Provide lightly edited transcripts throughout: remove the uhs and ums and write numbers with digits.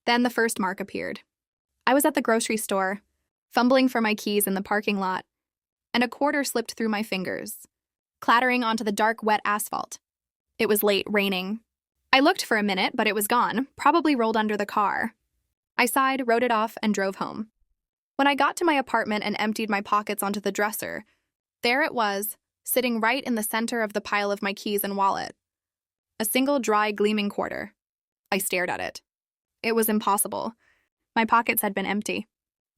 Then the first mark appeared. I was at the grocery store, fumbling for my keys in the parking lot, and a quarter slipped through my fingers, clattering onto the dark, wet asphalt. It was late, raining. I looked for a minute, but it was gone, probably rolled under the car. I sighed, wrote it off, and drove home. When I got to my apartment and emptied my pockets onto the dresser, there it was, sitting right in the center of the pile of my keys and wallet. A single dry, gleaming quarter. I stared at it. It was impossible. My pockets had been empty.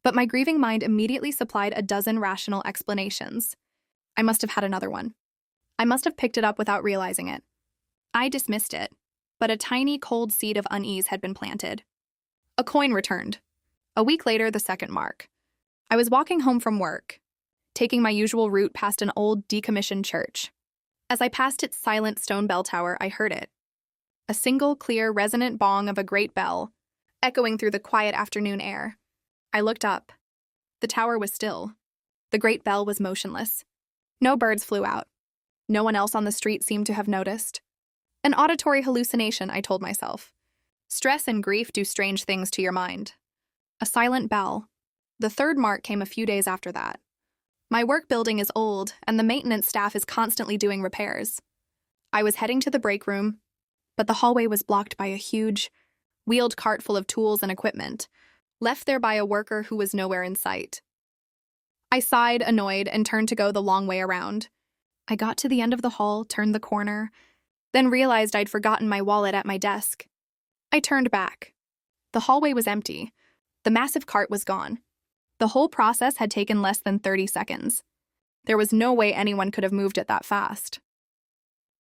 But my grieving mind immediately supplied a dozen rational explanations. I must have had another one. I must have picked it up without realizing it. I dismissed it, but a tiny, cold seed of unease had been planted. A coin returned. A week later, the second mark. I was walking home from work, taking my usual route past an old, decommissioned church. As I passed its silent stone bell tower, I heard it. A single, clear, resonant bong of a great bell, echoing through the quiet afternoon air. I looked up. The tower was still. The great bell was motionless. No birds flew out. No one else on the street seemed to have noticed. An auditory hallucination, I told myself. Stress and grief do strange things to your mind. A silent bell. The third mark came a few days after that. My work building is old, and the maintenance staff is constantly doing repairs. I was heading to the break room, but the hallway was blocked by a huge, wheeled cart full of tools and equipment, left there by a worker who was nowhere in sight. I sighed, annoyed, and turned to go the long way around. I got to the end of the hall, turned the corner, then realized I'd forgotten my wallet at my desk. I turned back. The hallway was empty. The massive cart was gone. The whole process had taken less than 30 seconds. There was no way anyone could have moved it that fast.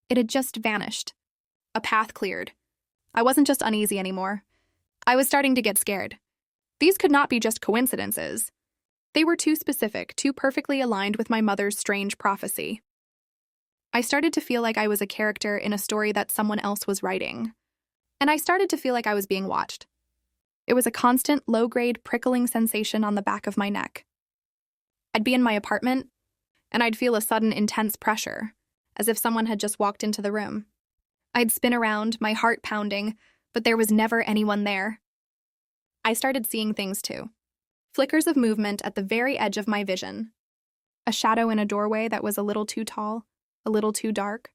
It had just vanished. A path cleared. I wasn't just uneasy anymore. I was starting to get scared. These could not be just coincidences. They were too specific, too perfectly aligned with my mother's strange prophecy. I started to feel like I was a character in a story that someone else was writing. And I started to feel like I was being watched. It was a constant, low-grade, prickling sensation on the back of my neck. I'd be in my apartment, and I'd feel a sudden, intense pressure, as if someone had just walked into the room. I'd spin around, my heart pounding, but there was never anyone there. I started seeing things too. Flickers of movement at the very edge of my vision. A shadow in a doorway that was a little too tall, a little too dark.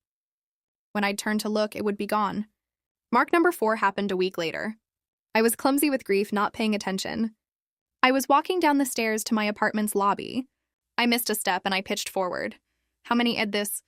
When I'd turn to look, it would be gone. Mark number 4 happened a week later. I was clumsy with grief, not paying attention. I was walking down the stairs to my apartment's lobby. I missed a step and I pitched forward. How many ed this?